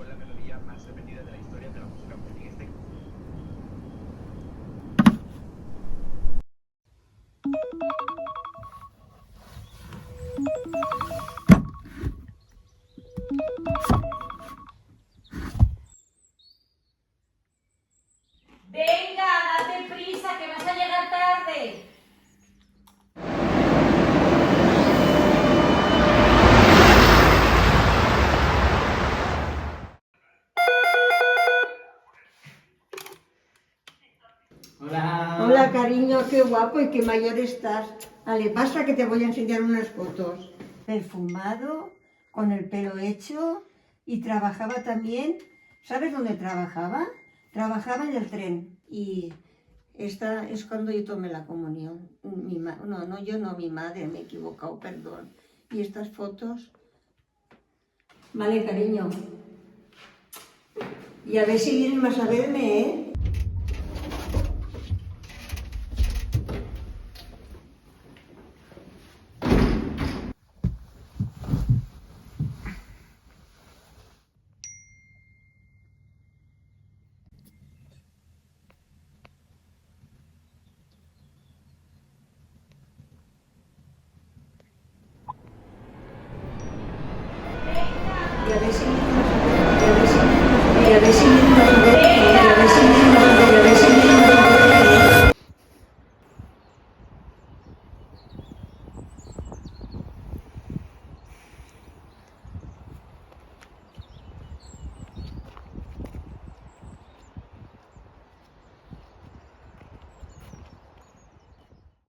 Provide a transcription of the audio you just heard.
con la melodía más repetida de la historia de la música en este. Venga, date prisa, que vas a llegar tarde. Hola. Hola, cariño, qué guapo y qué mayor estás. Vale, basta que te voy a enseñar unas fotos. Perfumado, con el pelo hecho y trabajaba también. ¿Sabes dónde trabajaba? Trabajaba en el tren y esta es cuando yo tomé la comunión. Mi madre, me he equivocado, perdón. Y estas fotos. Vale, cariño. Y a ver si vienes más a verme, ¿eh? Y a ver si vienes